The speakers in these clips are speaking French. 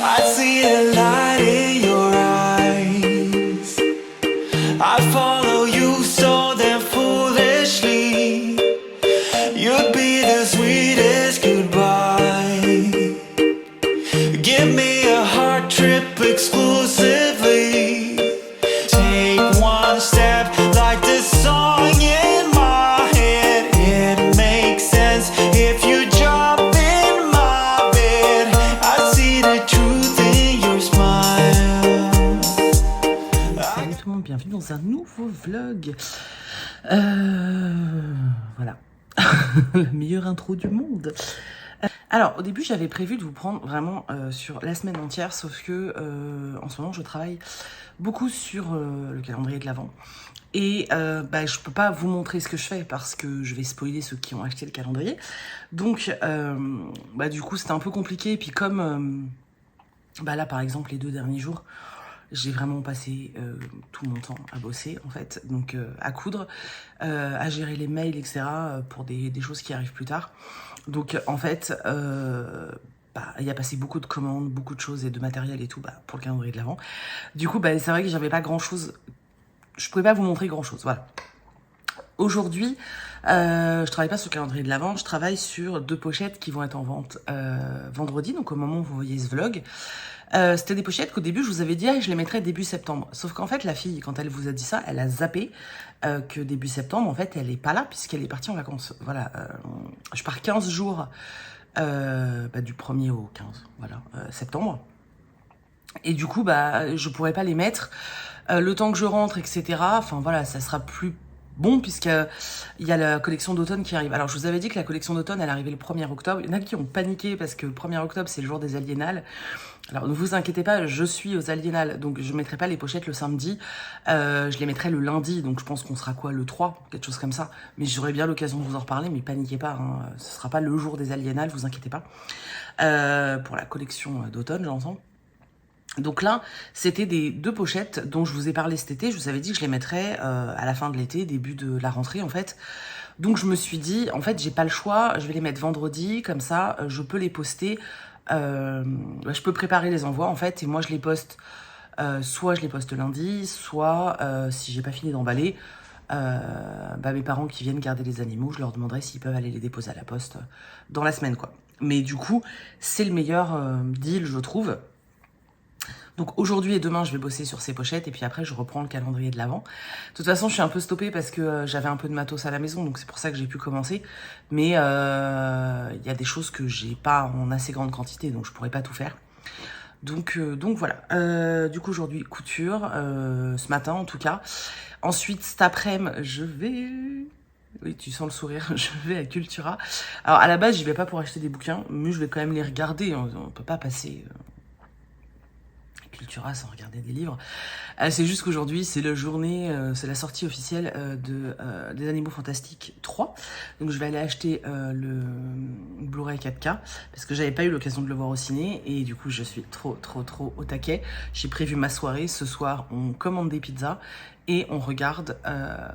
I see a light in your eyes. I follow you so damn foolishly. You'd be the sweetest goodbye. Give me a heart trip exclusively. Take one step like the song in my head. It makes sense if you jump in my bed. I see the truth in your smile. Salut tout le monde, bienvenue dans un nouveau vlog. Voilà, la meilleure intro du monde. Alors, au début, j'avais prévu de vous prendre vraiment sur la semaine entière, sauf que en ce moment, je travaille beaucoup sur le calendrier de l'Avent. Et je peux pas vous montrer ce que je fais parce que je vais spoiler ceux qui ont acheté le calendrier. Donc, du coup, c'était un peu compliqué. Et puis comme là, par exemple, les 2 derniers jours, j'ai vraiment passé tout mon temps à bosser, en fait. Donc, à coudre, à gérer les mails, etc. Pour des choses qui arrivent plus tard. Donc, en fait, il y a passé beaucoup de commandes, beaucoup de choses et de matériel et tout pour le calendrier de l'Avent. Du coup, c'est vrai que j'avais pas grand-chose. Je pouvais pas vous montrer grand-chose, voilà. Aujourd'hui, je travaille pas sur le calendrier de l'Avent, je travaille sur 2 pochettes qui vont être en vente vendredi, donc au moment où vous voyez ce vlog. C'était des pochettes qu'au début, je vous avais dit, je les mettrais début septembre. Sauf qu'en fait, la fille, quand elle vous a dit ça, elle a zappé que début septembre, en fait, elle est pas là puisqu'elle est partie en vacances. Voilà, je pars 15 jours du 1er au 15, voilà, septembre. Et du coup, je pourrais pas les mettre le temps que je rentre, etc. Enfin, voilà, ça sera plus bon puisqu'il y a la collection d'automne qui arrive. Alors, je vous avais dit que la collection d'automne, elle arrivait le 1er octobre. Il y en a qui ont paniqué parce que le 1er octobre, c'est le jour des Aliénales. Alors, ne vous inquiétez pas, je suis aux Aliénales, donc je ne mettrai pas les pochettes le samedi. Je les mettrai le lundi, donc je pense qu'on sera le 3, quelque chose comme ça. Mais j'aurai bien l'occasion de vous en reparler, mais paniquez pas, hein, ce ne sera pas le jour des Aliénales, vous inquiétez pas. Pour la collection d'automne, j'entends. Donc là, c'était des 2 pochettes dont je vous ai parlé cet été. Je vous avais dit que je les mettrais à la fin de l'été, début de la rentrée en fait. Donc je me suis dit, en fait, j'ai pas le choix. Je vais les mettre vendredi, comme ça, je peux les poster. Je peux préparer les envois en fait. Et moi, je les poste, soit je les poste lundi, soit si j'ai pas fini d'emballer, mes parents qui viennent garder les animaux, je leur demanderai s'ils peuvent aller les déposer à la poste dans la semaine, quoi. Mais du coup, c'est le meilleur deal, je trouve. Donc aujourd'hui et demain, je vais bosser sur ces pochettes et puis après, je reprends le calendrier de l'Avent. De toute façon, je suis un peu stoppée parce que j'avais un peu de matos à la maison, donc c'est pour ça que j'ai pu commencer. Mais il y a des choses que j'ai pas en assez grande quantité, donc je pourrais pas tout faire. Donc voilà. Du coup, aujourd'hui, couture, ce matin en tout cas. Ensuite, cet après-midi, je vais... Oui, tu sens le sourire, je vais à Cultura. Alors à la base, j'y vais pas pour acheter des bouquins, mais je vais quand même les regarder. On peut pas passer... Cultura sans regarder des livres. C'est juste qu'aujourd'hui, c'est la journée, c'est la sortie officielle des Animaux Fantastiques 3. Donc je vais aller acheter le Blu-ray 4K parce que j'avais pas eu l'occasion de le voir au ciné et du coup je suis trop au taquet. J'ai prévu ma soirée. Ce soir, on commande des pizzas et on regarde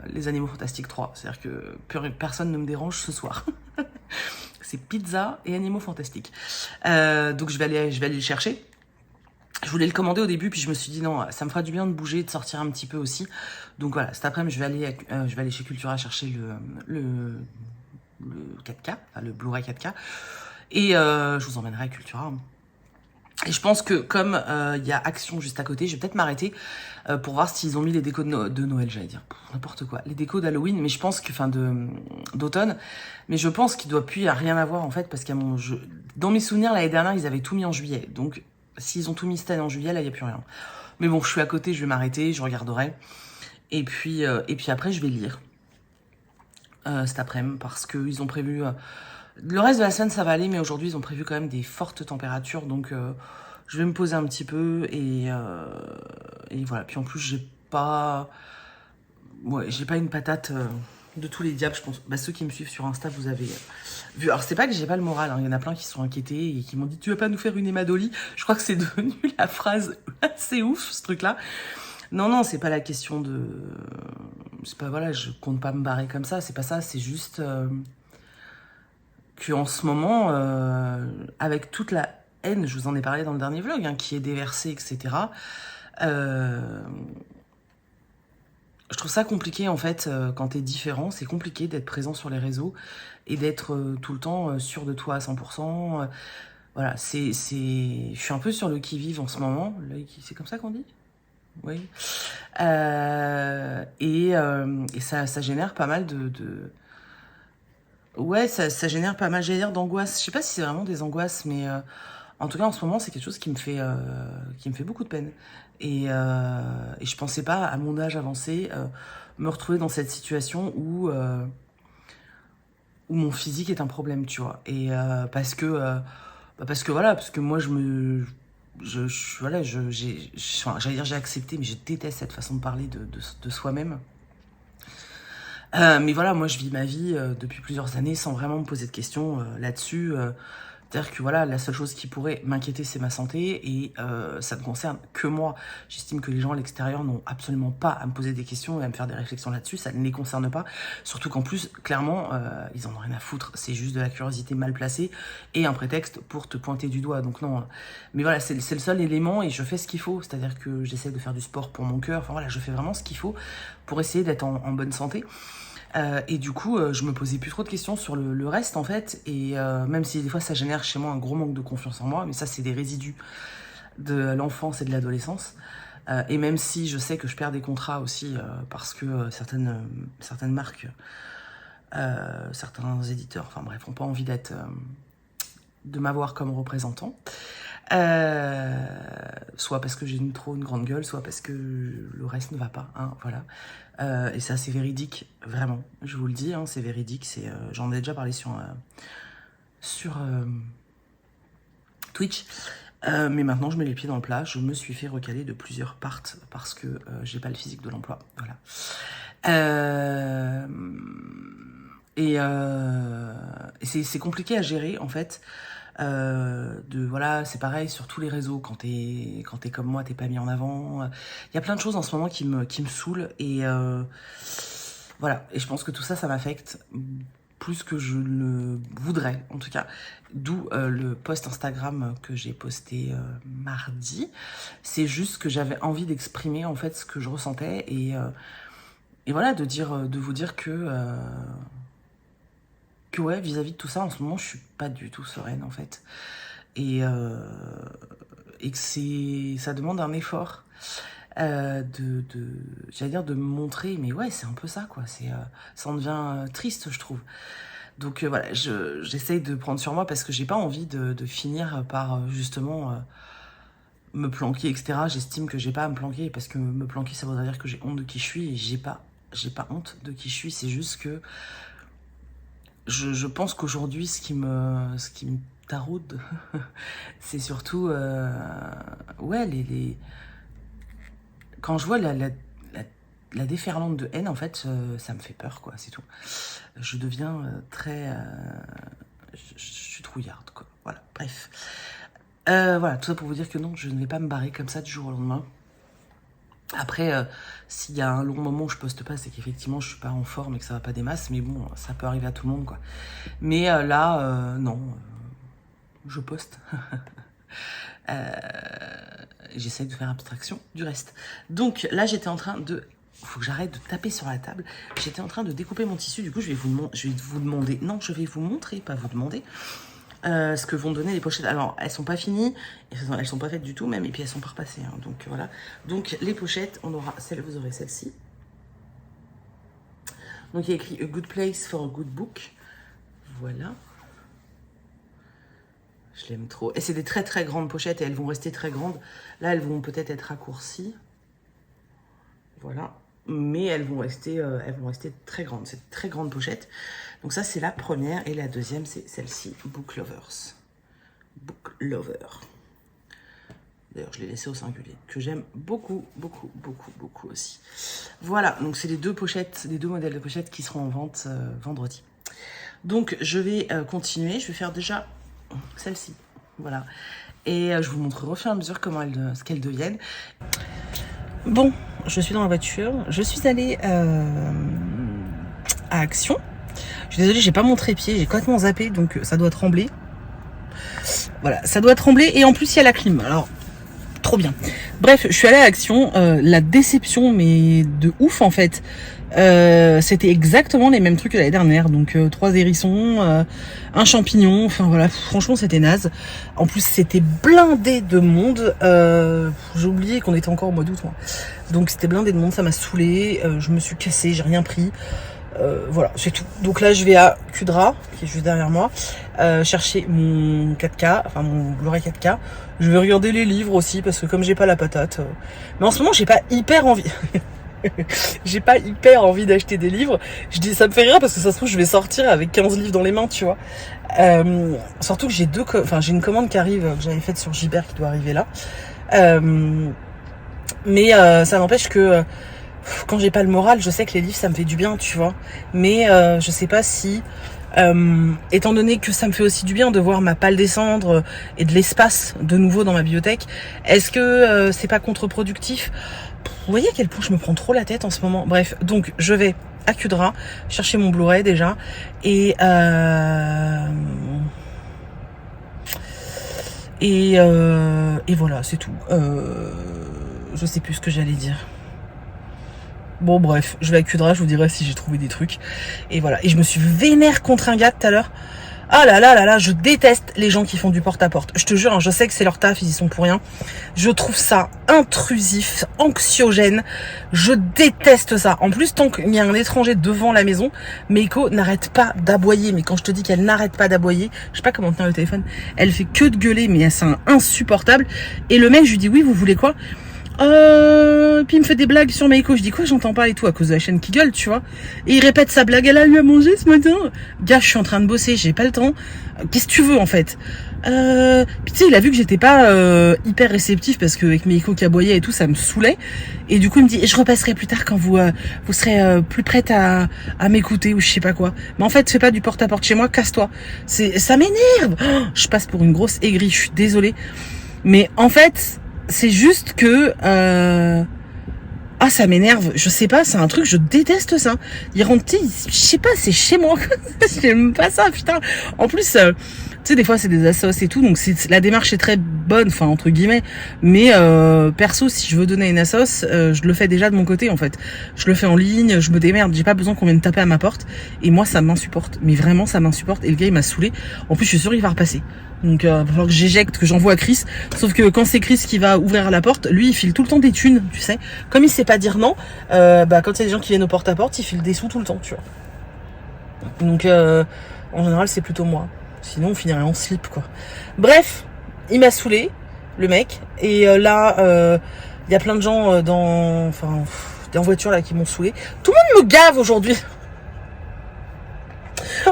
les Animaux Fantastiques 3. C'est-à-dire que personne ne me dérange ce soir. C'est pizza et Animaux Fantastiques. Donc je vais aller le chercher. Je voulais le commander au début, puis je me suis dit non, ça me fera du bien de bouger, de sortir un petit peu aussi. Donc voilà, cet après-midi, je vais aller chez Cultura chercher le 4K, enfin le Blu-ray 4K. Et je vous emmènerai à Cultura. Et je pense que comme il y a Action juste à côté, je vais peut-être m'arrêter pour voir s'ils ont mis les décos de Noël, j'allais dire. N'importe quoi. Les décos d'Halloween, mais je pense que, d'automne. Mais je pense qu'il doit plus y rien à voir en fait, parce qu'à dans mes souvenirs, l'année dernière, ils avaient tout mis en juillet. Donc, s'ils ont tout mis cette année en juillet, là, il n'y a plus rien. Mais bon, je suis à côté, je vais m'arrêter, je regarderai. Et puis après, je vais lire cet après-midi parce qu'ils ont prévu... le reste de la semaine, ça va aller, mais aujourd'hui, ils ont prévu quand même des fortes températures. Donc, je vais me poser un petit peu et voilà. Puis en plus, j'ai pas une patate... de tous les diables, je pense. Ceux qui me suivent sur Insta, vous avez vu. Alors, c'est pas que j'ai pas le moral, hein. Il y en a plein qui sont inquiétés et qui m'ont dit « Tu vas pas nous faire une Emma Dolly ?» Je crois que c'est devenu la phrase assez ouf, ce truc-là. Non, c'est pas la question de... C'est pas, voilà, je compte pas me barrer comme ça, c'est pas ça, c'est juste qu'en ce moment, avec toute la haine, je vous en ai parlé dans le dernier vlog, hein, qui est déversée, etc. Je trouve ça compliqué en fait, quand t'es différent, c'est compliqué d'être présent sur les réseaux et d'être tout le temps sûr de toi à 100%. Voilà, je suis un peu sur le qui-vive en ce moment. C'est comme ça qu'on dit? Oui. Et ça génère pas mal Ouais, ça génère pas mal, j'allais dire, d'angoisse. Je sais pas si c'est vraiment des angoisses, mais en tout cas, en ce moment, c'est quelque chose qui me fait beaucoup de peine. Et je pensais pas, à mon âge avancé, me retrouver dans cette situation où mon physique est un problème, tu vois. Et parce que voilà, parce que moi, voilà, j'allais dire j'ai accepté, mais je déteste cette façon de parler de soi-même. Mais voilà, moi je vis ma vie depuis plusieurs années sans vraiment me poser de questions là-dessus. C'est-à-dire que voilà, la seule chose qui pourrait m'inquiéter, c'est ma santé, et ça ne concerne que moi. J'estime que les gens à l'extérieur n'ont absolument pas à me poser des questions et à me faire des réflexions là-dessus, ça ne les concerne pas. Surtout qu'en plus, clairement, ils en ont rien à foutre, c'est juste de la curiosité mal placée et un prétexte pour te pointer du doigt, donc non. Mais voilà, c'est le seul élément, et je fais ce qu'il faut, c'est-à-dire que j'essaie de faire du sport pour mon cœur, enfin voilà, je fais vraiment ce qu'il faut pour essayer d'être en bonne santé. Et du coup, je me posais plus trop de questions sur le reste en fait, et même si des fois ça génère chez moi un gros manque de confiance en moi, mais ça c'est des résidus de l'enfance et de l'adolescence. Et même si je sais que je perds des contrats aussi parce que certaines marques, certains éditeurs, enfin bref, n'ont pas envie de m'avoir comme représentant. Soit parce que j'ai une grande gueule, soit parce que le reste ne va pas, hein, voilà. Et ça c'est véridique, vraiment, je vous le dis, hein, c'est véridique, j'en ai déjà parlé sur Twitch, mais maintenant je mets les pieds dans le plat, je me suis fait recaler de plusieurs parts parce que j'ai pas le physique de l'emploi, voilà. Et c'est compliqué à gérer en fait. Voilà, c'est pareil sur tous les réseaux, quand t'es comme moi, t'es pas mis en avant. Il y a plein de choses en ce moment qui me saoulent, et voilà. Et je pense que tout ça, ça m'affecte plus que je ne voudrais, en tout cas. D'où le post Instagram que j'ai posté mardi. C'est juste que j'avais envie d'exprimer en fait ce que je ressentais, et voilà, de vous dire que ouais, vis-à-vis de tout ça, en ce moment, je suis pas du tout sereine, en fait. Et que ça demande un effort j'allais dire de me montrer, mais ouais, c'est un peu ça, quoi. Ça en devient triste, je trouve. Donc voilà, j'essaye de prendre sur moi parce que j'ai pas envie de finir par, justement, me planquer, etc. J'estime que j'ai pas à me planquer, parce que me planquer, ça voudrait dire que j'ai honte de qui je suis, et j'ai pas honte de qui je suis, c'est juste que je pense qu'aujourd'hui, ce qui me taraude, c'est surtout, ouais, quand je vois la déferlante de haine, en fait, ça me fait peur, quoi, c'est tout. Je deviens très... je suis trouillarde, quoi, voilà, bref. Voilà, tout ça pour vous dire que non, je ne vais pas me barrer comme ça du jour au lendemain. Après, s'il y a un long moment où je poste pas, c'est qu'effectivement je suis pas en forme et que ça va pas des masses, mais bon, ça peut arriver à tout le monde, quoi. Mais là, non, je poste. J'essaye de faire abstraction du reste. Donc là, j'étais en train de... Faut que j'arrête de taper sur la table. J'étais en train de découper mon tissu, du coup je vais vous demander... Non, je vais vous montrer, pas vous demander... ce que vont donner les pochettes. Alors, elles sont pas finies, elles sont pas faites du tout même, et puis elles sont pas repassées, hein, donc voilà. Donc les pochettes, vous aurez celle-ci. Donc il y a écrit A Good Place for a Good Book. Voilà. Je l'aime trop. Et c'est des très très grandes pochettes, et elles vont rester très grandes. Là, elles vont peut-être être raccourcies. Voilà. Mais elles vont rester très grandes. C'est de très grandes pochettes. Donc ça, c'est la première. Et la deuxième, c'est celle-ci, Book Lovers. Book Lover. D'ailleurs, je l'ai laissé au singulier. Que j'aime beaucoup, beaucoup, beaucoup, beaucoup aussi. Voilà, donc c'est les deux modèles de pochettes qui seront en vente vendredi. Donc, je vais continuer. Je vais faire déjà celle-ci. Voilà. Et je vous montrerai au fur et à mesure ce qu'elles deviennent. Bon, je suis dans la voiture. Je suis allée à Action. Je suis désolée, j'ai pas mon trépied, j'ai complètement zappé, donc ça doit trembler. Voilà, ça doit trembler et en plus il y a la clim. Alors, trop bien. Bref, je suis allée à Action. La déception, mais de ouf en fait. C'était exactement les mêmes trucs que l'année dernière. Donc 3 hérissons, un champignon. Enfin voilà, franchement c'était naze. En plus c'était blindé de monde. J'ai oublié qu'on était encore au mois d'août. Donc c'était blindé de monde, ça m'a saoulé. Je me suis cassée, j'ai rien pris. Voilà, c'est tout. Donc là, je vais à Cudra, qui est juste derrière moi, chercher mon 4K, enfin mon Blu-ray 4K. Je vais regarder les livres aussi, parce que comme j'ai pas la patate... Mais en ce moment, j'ai pas hyper envie... j'ai pas hyper envie d'acheter des livres. Je dis, ça me fait rire, parce que ça se trouve, je vais sortir avec 15 livres dans les mains, tu vois. Surtout que j'ai j'ai une commande qui arrive, que j'avais faite sur Gibert, qui doit arriver là. Mais ça n'empêche que... quand j'ai pas le moral, je sais que les livres ça me fait du bien, tu vois. Mais je sais pas si, étant donné que ça me fait aussi du bien de voir ma palle descendre et de l'espace de nouveau dans ma bibliothèque, est-ce que c'est pas contre-productif? Vous voyez à quel point je me prends trop la tête en ce moment. Bref, donc je vais à Cudra chercher mon Blu-ray déjà et voilà, c'est tout. Je sais plus ce que j'allais dire. Bon bref, je vais à Cudra, je vous dirai si j'ai trouvé des trucs. Et voilà, et je me suis vénère contre un gars tout à l'heure. Ah là là là là, je déteste les gens qui font du porte-à-porte. Je te jure, hein, je sais que c'est leur taf, ils y sont pour rien. Je trouve ça intrusif, anxiogène. Je déteste ça. En plus, tant qu'il y a un étranger devant la maison, Meiko n'arrête pas d'aboyer. Mais quand je te dis qu'elle n'arrête pas d'aboyer, je sais pas comment tenir le téléphone, elle fait que de gueuler, mais c'est insupportable. Et le mec, je lui dis, oui, vous voulez quoi ? Puis il me fait des blagues sur Meiko. Je dis quoi, j'entends pas et tout à cause de la chaîne qui gueule, tu vois. Et il répète sa blague, elle a eu à manger ce matin. Gars, je suis en train de bosser, j'ai pas le temps. Qu'est-ce que tu veux en fait? Puis tu sais, il a vu que j'étais pas hyper réceptif parce que avec Meiko qui aboyait et tout, ça me saoulait. Et du coup, il me dit, je repasserai plus tard quand vous serez plus prête à m'écouter ou je sais pas quoi. Mais en fait, fais pas du porte-à-porte chez moi, casse-toi. Ça m'énerve. Oh, je passe pour une grosse aigrie, je suis désolée. Mais en fait, c'est juste que ça m'énerve, je sais pas, c'est un truc, je déteste ça. Il rentre, je sais pas, c'est chez moi. J'aime pas ça, putain. En plus, tu sais, des fois c'est des assos et tout, donc la démarche est très bonne, enfin entre guillemets. Mais perso, si je veux donner une assos, je le fais déjà de mon côté en fait. Je le fais en ligne, je me démerde, j'ai pas besoin qu'on vienne taper à ma porte. Et moi, ça m'insupporte. Mais vraiment, ça m'insupporte. Et le gars, il m'a saoulé. En plus, je suis sûre qu'il va repasser. Donc il va falloir que j'éjecte, que j'envoie à Chris. Sauf que quand c'est Chris qui va ouvrir la porte, lui il file tout le temps des thunes, tu sais. Comme il sait pas dire non, quand il y a des gens qui viennent au porte-à-porte, il file des sous tout le temps, tu vois. Donc en général c'est plutôt moi. Sinon on finirait en slip quoi. Bref, il m'a saoulé, le mec. Et là, il y a plein de gens en voiture là qui m'ont saoulé. Tout le monde me gave aujourd'hui.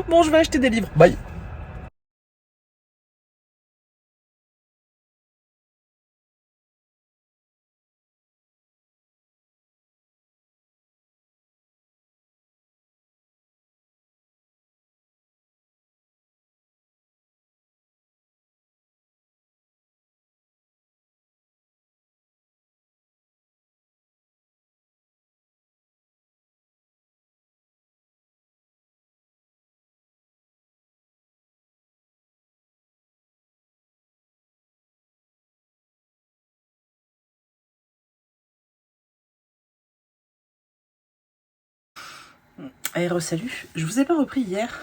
Bon, je vais acheter des livres. Bye. Salut, je vous ai pas repris hier,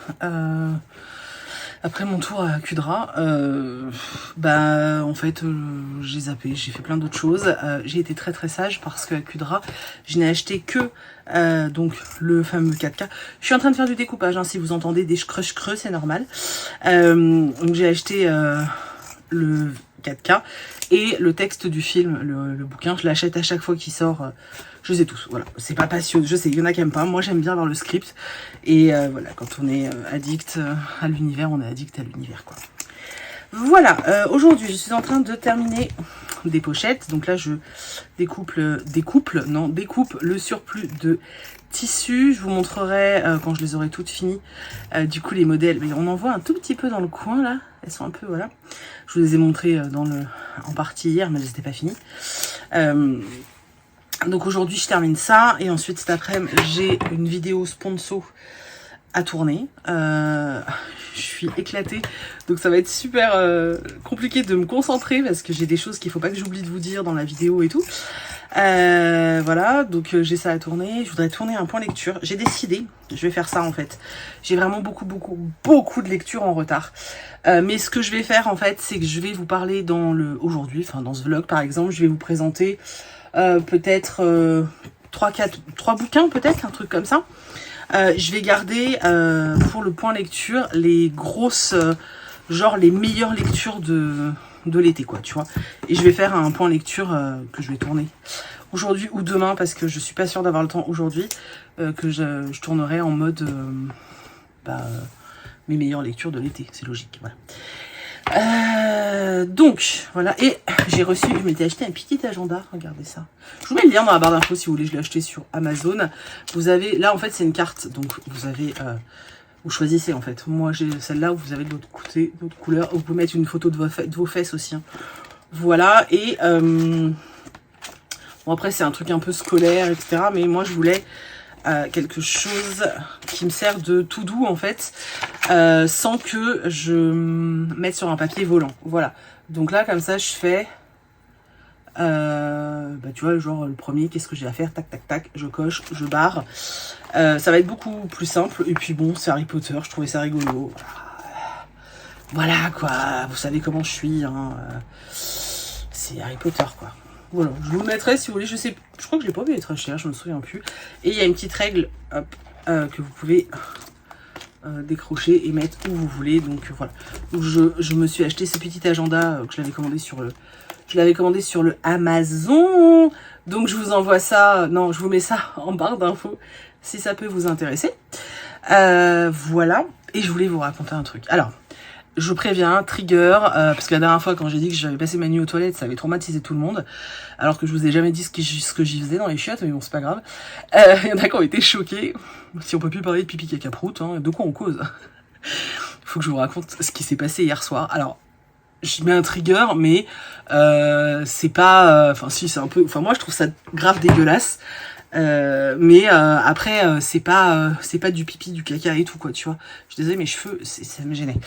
après mon tour à Cudra, en fait j'ai zappé, j'ai fait plein d'autres choses, j'ai été très très sage parce qu'à Cudra, je n'ai acheté que donc le fameux 4K. Je suis en train de faire du découpage, hein, si vous entendez des creux, c'est normal. Donc j'ai acheté le 4K et le texte du film, le bouquin, je l'achète à chaque fois qu'il sort. Je les ai tous, voilà. C'est pas passionnant, je sais, il y en a qui aiment pas. Moi, j'aime bien avoir le script. Et voilà, quand on est addict à l'univers, on est addict à l'univers, quoi. Voilà, aujourd'hui, je suis en train de terminer des pochettes. Donc là, je découpe le surplus de tissu. Je vous montrerai quand je les aurai toutes finies. Du coup, les modèles, mais on en voit un tout petit peu dans le coin, là. Elles sont un peu, voilà. Je vous les ai montrées en partie hier, mais elles n'étaient pas finies. Donc aujourd'hui je termine ça et ensuite cet après-midi j'ai une vidéo sponsor à tourner. Je suis éclatée, donc ça va être super compliqué de me concentrer parce que j'ai des choses qu'il faut pas que j'oublie de vous dire dans la vidéo et tout. Voilà, donc j'ai ça à tourner. Je voudrais tourner un point lecture. J'ai décidé, je vais faire ça en fait. J'ai vraiment beaucoup de lectures en retard. Mais ce que je vais faire en fait, c'est que je vais vous parler aujourd'hui, enfin dans ce vlog par exemple, je vais vous présenter peut-être 3 bouquins peut-être, un truc comme ça. Je vais garder pour le point lecture les grosses, genre les meilleures lectures de l'été quoi, tu vois. Et je vais faire un point lecture que je vais tourner aujourd'hui ou demain parce que je suis pas sûre d'avoir le temps aujourd'hui, que je tournerai en mode mes meilleures lectures de l'été, c'est logique, voilà. Donc voilà, et je m'étais acheté un petit agenda, regardez ça. Je vous mets le lien dans la barre d'infos si vous voulez, je l'ai acheté sur Amazon. Vous avez, là en fait c'est une carte, donc vous avez, vous choisissez en fait. Moi j'ai celle-là où vous avez de l'autre côté, d'autres couleurs. Vous pouvez mettre une photo de vos fesses aussi. Hein. Voilà, et bon après c'est un truc un peu scolaire, etc. Mais moi je voulais quelque chose qui me sert de tout doux en fait, sans que je mette sur un papier volant. Voilà, donc là comme ça je fais tu vois, genre le premier, qu'est-ce que j'ai à faire, tac tac tac, je coche, je barre. Ça va être beaucoup plus simple. Et puis bon, c'est Harry Potter, je trouvais ça rigolo. Voilà quoi, vous savez comment je suis, hein. C'est Harry Potter quoi. Voilà, je vous le mettrai si vous voulez, je crois que je l'ai pas payé très cher, je me souviens plus. Et il y a une petite règle, hop, que vous pouvez décrocher et mettre où vous voulez. Donc voilà, je me suis acheté ce petit agenda que je l'avais commandé sur le Amazon. Donc je vous envoie ça, non, je vous mets ça en barre d'infos si ça peut vous intéresser. Voilà, et je voulais vous raconter un truc. Alors, je vous préviens, trigger, parce que la dernière fois quand j'ai dit que j'avais passé ma nuit aux toilettes, ça avait traumatisé tout le monde, alors que je vous ai jamais dit ce que j'y faisais dans les chiottes, mais bon c'est pas grave. Il y en a qui ont été choqués, si on peut plus parler de pipi caca prout, hein, de quoi on cause. Faut que je vous raconte ce qui s'est passé hier soir. Alors, je mets un trigger, mais c'est pas, enfin si c'est un peu, enfin moi je trouve ça grave dégueulasse. Mais après c'est pas du pipi, du caca et tout quoi, tu vois. Je suis désolée, mes cheveux, ça me gênait.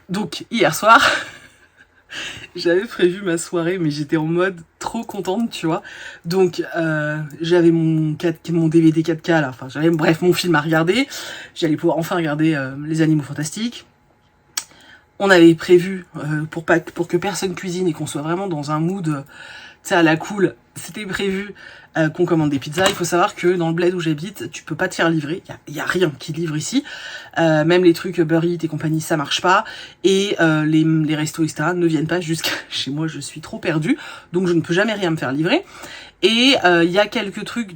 Donc hier soir, j'avais prévu ma soirée, mais j'étais en mode trop contente, tu vois. Donc j'avais mon DVD 4K là, enfin j'avais bref mon film à regarder. J'allais pouvoir enfin regarder Les Animaux Fantastiques. On avait prévu pour que personne cuisine et qu'on soit vraiment dans un mood, tu sais, à la cool. C'était prévu qu'on commande des pizzas. Il faut savoir que dans le bled où j'habite, tu peux pas te faire livrer. Il y a rien qui livre ici. Même les trucs Uber Eats et compagnie, ça marche pas. Et les restos, etc. ne viennent pas jusqu'à chez moi. Je suis trop perdue, donc je ne peux jamais rien me faire livrer. Et il y a quelques trucs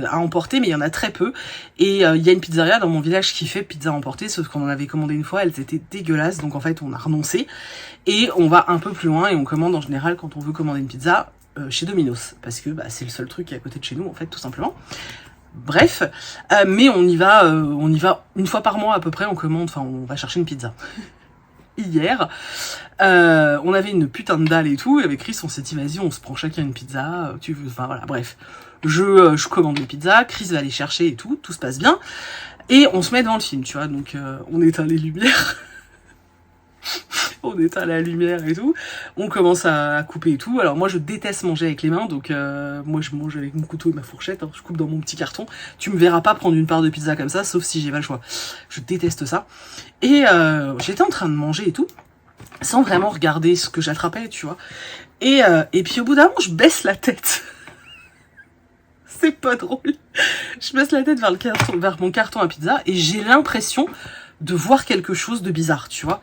à emporter, mais il y en a très peu. Et il y a une pizzeria dans mon village qui fait pizza emportée, sauf qu'on en avait commandé une fois, elles étaient dégueulasses, donc en fait on a renoncé. Et on va un peu plus loin et on commande en général quand on veut commander une pizza chez Domino's, parce que c'est le seul truc qui est à côté de chez nous en fait, tout simplement. Bref, mais on y va une fois par mois à peu près, on commande, enfin on va chercher une pizza. Hier, on avait une putain de dalle et tout, et avec Chris on s'est dit vas-y on se prend chacun une pizza, enfin voilà, bref. Je commande une pizza, Chris va aller chercher et tout se passe bien, et on se met devant le film, tu vois, donc on éteint les lumières, on éteint la lumière et tout, on commence à couper et tout. Alors moi je déteste manger avec les mains, donc moi je mange avec mon couteau et ma fourchette, hein, je coupe dans mon petit carton. Tu me verras pas prendre une part de pizza comme ça, sauf si j'ai pas le choix. Je déteste ça. Et j'étais en train de manger et tout, sans vraiment regarder ce que j'attrapais, tu vois. Et puis au bout d'un moment, je baisse la tête. C'est pas drôle. Je baisse la tête vers mon carton à pizza et j'ai l'impression de voir quelque chose de bizarre, tu vois.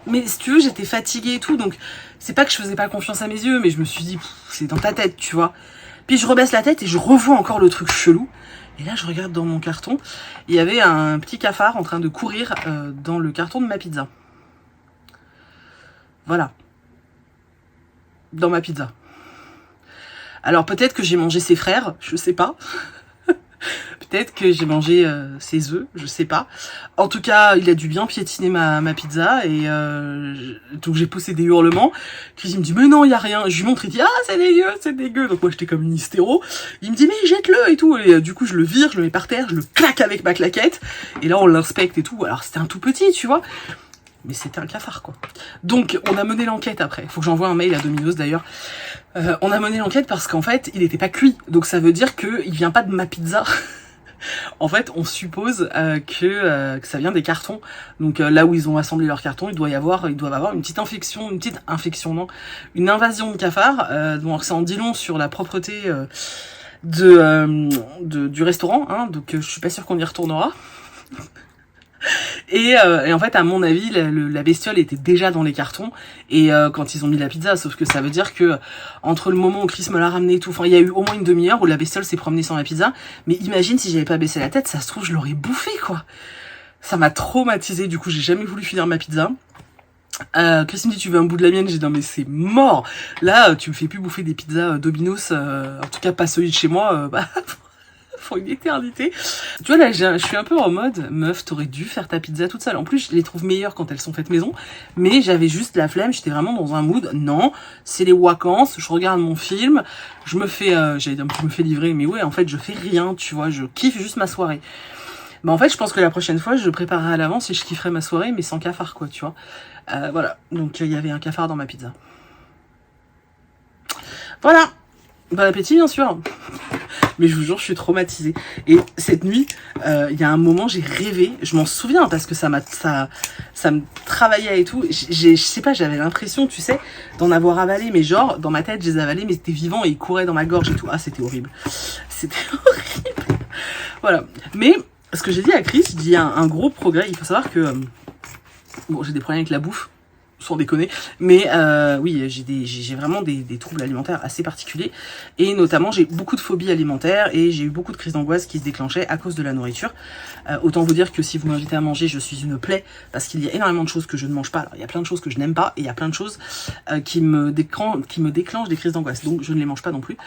Mais si tu veux, j'étais fatiguée et tout, donc c'est pas que je faisais pas confiance à mes yeux, mais je me suis dit, c'est dans ta tête, tu vois. Puis je rebaisse la tête et je revois encore le truc chelou. Et là, je regarde dans mon carton, il y avait un petit cafard en train de courir dans le carton de ma pizza. Voilà. Dans ma pizza. Alors peut-être que j'ai mangé ses frères, je sais pas. Peut-être que j'ai mangé ses œufs, je sais pas. En tout cas, il a dû bien piétiner ma pizza et donc j'ai poussé des hurlements. Chris il me dit mais non, il y a rien. Je lui montre, il dit ah c'est dégueu, c'est dégueu. Donc moi j'étais comme une hystéro. Il me dit mais jette-le et tout. Et du coup je le vire, je le mets par terre, je le claque avec ma claquette. Et là on l'inspecte et tout. Alors c'était un tout petit, tu vois. Mais c'était un cafard quoi. Donc on a mené l'enquête après. Faut que j'envoie un mail à Domino's d'ailleurs. On a mené l'enquête parce qu'en fait il était pas cuit. Donc ça veut dire qu'il vient pas de ma pizza. En fait, on suppose que ça vient des cartons. Donc là où ils ont assemblé leurs cartons, ils doivent avoir une invasion de cafards. Donc ça en dit long sur la propreté du restaurant. Hein, donc je suis pas sûre qu'on y retournera. Et en fait, à mon avis, la bestiole était déjà dans les cartons et quand ils ont mis la pizza, sauf que ça veut dire que entre le moment où Chris me l'a ramené et tout, enfin, il y a eu au moins une demi-heure où la bestiole s'est promenée sans la pizza. Mais imagine si j'avais pas baissé la tête, ça se trouve, je l'aurais bouffé, quoi. Ça m'a traumatisée, du coup, j'ai jamais voulu finir ma pizza. Christine dit tu veux un bout de la mienne, j'ai dit non mais c'est mort. Là, tu me fais plus bouffer des pizzas Domino's, en tout cas pas celui de chez moi, bah... pour une éternité. Tu vois là, je suis un peu en mode meuf, t'aurais dû faire ta pizza toute seule. En plus, je les trouve meilleures quand elles sont faites maison, mais j'avais juste la flemme, j'étais vraiment dans un mood. Non, c'est les vacances, je regarde mon film, je me fais, j'allais dire je me fais livrer, mais ouais, en fait, je fais rien, tu vois, je kiffe juste ma soirée. Mais en fait, je pense que la prochaine fois, je préparerai à l'avance et je kifferai ma soirée, mais sans cafard, quoi, tu vois. Voilà, donc il y avait un cafard dans ma pizza. Voilà, bon appétit, bien sûr. Mais je vous jure, je suis traumatisée. Et cette nuit, il y a un moment, j'ai rêvé. Je m'en souviens parce que ça me travaillait et tout. Je sais pas, j'avais l'impression, tu sais, d'en avoir avalé. Mais genre, dans ma tête, je les avalais, mais c'était vivant et ils couraient dans ma gorge et tout. Ah, c'était horrible. C'était horrible. Voilà. Mais ce que j'ai dit à Chris, je dis un gros progrès. Il faut savoir que... bon, j'ai des problèmes avec la bouffe. Sans déconner, mais oui, j'ai vraiment des troubles alimentaires assez particuliers et notamment j'ai beaucoup de phobies alimentaires et j'ai eu beaucoup de crises d'angoisse qui se déclenchaient à cause de la nourriture. Autant vous dire que si vous m'invitez à manger, je suis une plaie parce qu'il y a énormément de choses que je ne mange pas. Alors, il y a plein de choses que je n'aime pas et il y a plein de choses qui me déclenchent des crises d'angoisse, donc je ne les mange pas non plus.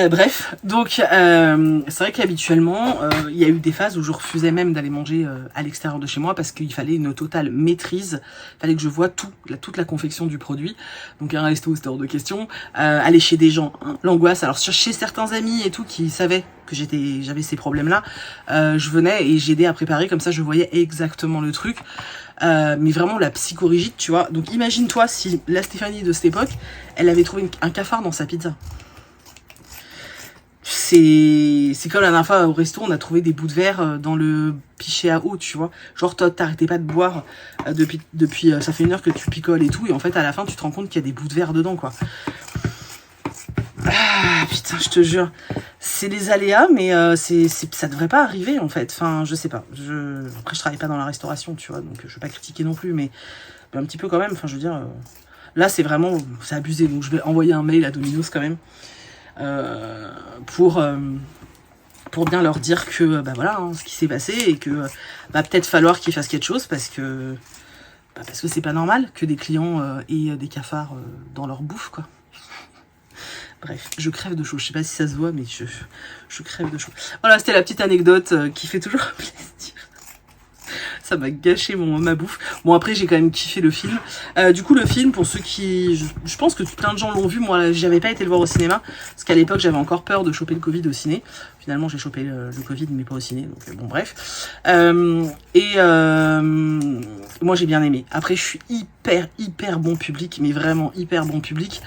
Bref, donc c'est vrai qu'habituellement il y a eu des phases où je refusais même d'aller manger à l'extérieur de chez moi parce qu'il fallait une totale maîtrise, il fallait que je voie toute la confection du produit. Donc un resto c'était hors de question, aller chez des gens, hein, l'angoisse. Alors chez certains amis et tout qui savaient que j'avais ces problèmes là, je venais et j'aidais à préparer, comme ça je voyais exactement le truc. Mais vraiment la psychorigide, tu vois. Donc imagine-toi si la Stéphanie de cette époque, elle avait trouvé un cafard dans sa pizza. C'est comme la dernière fois au resto, on a trouvé des bouts de verre dans le pichet à eau, tu vois. Genre, toi, t'arrêtais pas de boire depuis ça fait 1 heure que tu picoles et tout. Et en fait, à la fin, tu te rends compte qu'il y a des bouts de verre dedans, quoi. Ah, putain, je te jure. C'est des aléas, mais ça devrait pas arriver, en fait. Enfin, je sais pas. Après, je travaille pas dans la restauration, tu vois. Donc, je vais pas critiquer non plus, mais un petit peu quand même. Enfin, je veux dire, là, c'est abusé. Donc, je vais envoyer un mail à Domino's quand même. Pour bien leur dire que bah voilà hein, ce qui s'est passé et que va peut-être falloir qu'ils fassent quelque chose parce que c'est pas normal que des clients aient des cafards dans leur bouffe quoi. Bref, je crève de chaud, je sais pas si ça se voit mais je crève de chaud. Voilà, c'était la petite anecdote qui fait toujours plaisir. Ça m'a gâché ma bouffe. Bon, après, j'ai quand même kiffé le film. Du coup, le film, pour ceux qui... Je pense que plein de gens l'ont vu. Moi, j'avais pas été le voir au cinéma. Parce qu'à l'époque, j'avais encore peur de choper le Covid au ciné. Finalement, j'ai chopé le Covid, mais pas au ciné. Donc, bon, bref. Moi, j'ai bien aimé. Après, je suis hyper bon public. Mais vraiment hyper bon public.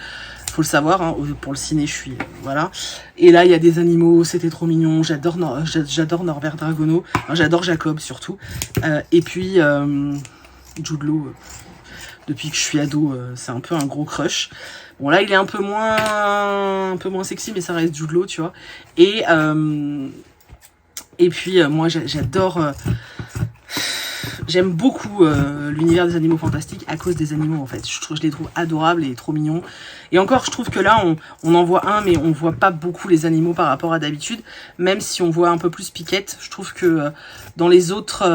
Faut le savoir, hein, pour le ciné, je suis... voilà. Et là, il y a des animaux, c'était trop mignon. J'adore Norbert Dragono. Enfin, j'adore Jacob, surtout. Et puis, Jude Law, depuis que je suis ado, c'est un peu un gros crush. Bon, là, il est un peu moins sexy, mais ça reste Jude Law, tu vois. Et puis, moi, j'adore... J'aime beaucoup l'univers des animaux fantastiques à cause des animaux en fait. Je les trouve adorables et trop mignons. Et encore, je trouve que là, on en voit un, mais on voit pas beaucoup les animaux par rapport à d'habitude. Même si on voit un peu plus Piquette, je trouve que dans les autres,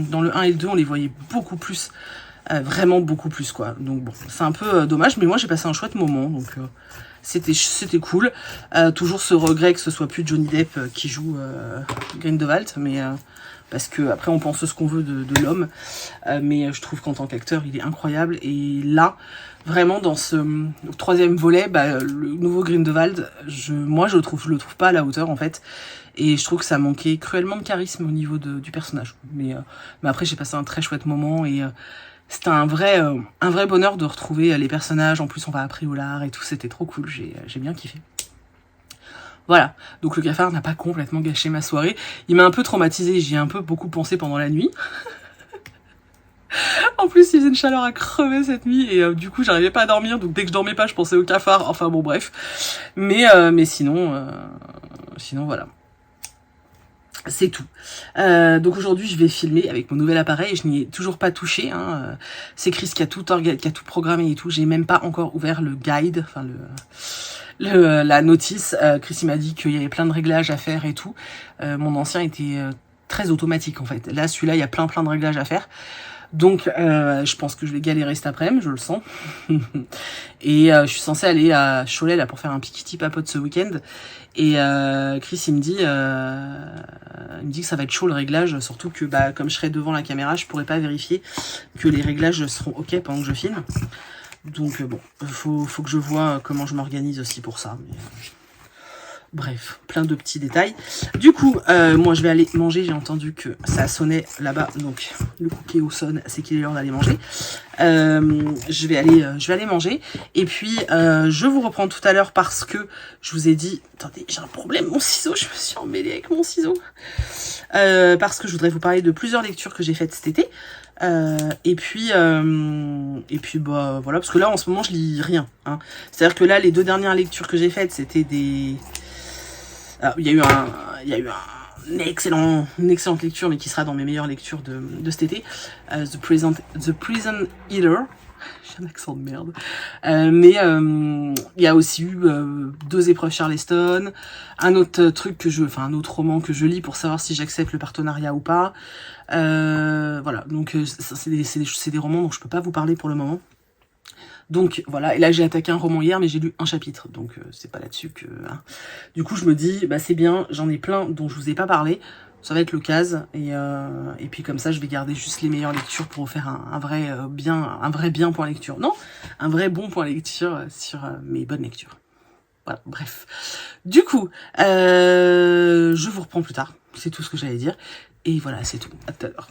dans le 1 et le 2, on les voyait beaucoup plus. vraiment beaucoup plus quoi. Donc bon, c'est un peu dommage, mais moi j'ai passé un chouette moment, donc c'était cool. Toujours ce regret que ce soit plus Johnny Depp qui joue Grindelwald, mais parce que après on pense ce qu'on veut de l'homme, mais je trouve qu'en tant qu'acteur il est incroyable. Et là vraiment dans ce troisième volet, le nouveau Grindelwald, moi je le trouve pas à la hauteur en fait, et je trouve que ça manquait cruellement de charisme au niveau du personnage. Mais après j'ai passé un très chouette moment, et c'était un vrai bonheur de retrouver les personnages. En plus on va à Priolar et tout, c'était trop cool, j'ai bien kiffé. Voilà, donc le cafard n'a pas complètement gâché ma soirée. Il m'a un peu traumatisée, j'y ai un peu beaucoup pensé pendant la nuit. En plus, il faisait une chaleur à crever cette nuit, et du coup, j'arrivais pas à dormir. Donc dès que je dormais pas, je pensais au cafard. Enfin bon, bref. Mais sinon voilà. C'est tout. Donc aujourd'hui, je vais filmer avec mon nouvel appareil. Je n'y ai toujours pas touché. Hein. C'est Chris qui a tout programmé et tout. J'ai même pas encore ouvert le guide, enfin la notice. Chris il m'a dit qu'il y avait plein de réglages à faire et tout. Mon ancien était très automatique en fait. Là, celui-là, il y a plein de réglages à faire. Donc je pense que je vais galérer cet après-midi, je le sens. Et je suis censée aller à Cholet là pour faire un piquiti papote ce week-end. Et Chris il me dit que ça va être chaud le réglage, surtout que comme je serai devant la caméra, je pourrai pas vérifier que les réglages seront ok pendant que je filme. Donc bon, faut que je vois comment je m'organise aussi pour ça. Mais, bref, plein de petits détails. Du coup, moi je vais aller manger. J'ai entendu que ça sonnait là-bas, donc le cookéo sonne, c'est qu'il est l'heure d'aller manger. Je vais aller manger. Et puis je vous reprends tout à l'heure parce que je vous ai dit, attendez, j'ai un problème, mon ciseau, je me suis emmêlée avec mon ciseau. Parce que je voudrais vous parler de plusieurs lectures que j'ai faites cet été. Et puis voilà, parce que là en ce moment je lis rien. Hein. C'est-à-dire que là les 2 dernières lectures que j'ai faites, c'était des... Alors, il y a eu une excellente lecture, mais qui sera dans mes meilleures lectures de cet été. The Prison Eater. J'ai un accent de merde. Mais il y a aussi eu 2 épreuves Charleston, un autre roman que je lis pour savoir si j'accepte le partenariat ou pas. Voilà, donc c'est des romans dont je peux pas vous parler pour le moment. Donc voilà, et là j'ai attaqué un roman hier, mais j'ai lu un chapitre, donc c'est pas là-dessus que... Hein. Du coup je me dis, c'est bien, j'en ai plein dont je vous ai pas parlé, ça va être l'occasion, et puis comme ça je vais garder juste les meilleures lectures pour vous faire un vrai bien point lecture. Non, un vrai bon point lecture sur mes bonnes lectures. Voilà, bref. Du coup, je vous reprends plus tard, c'est tout ce que j'allais dire, et voilà, c'est tout, à tout à l'heure.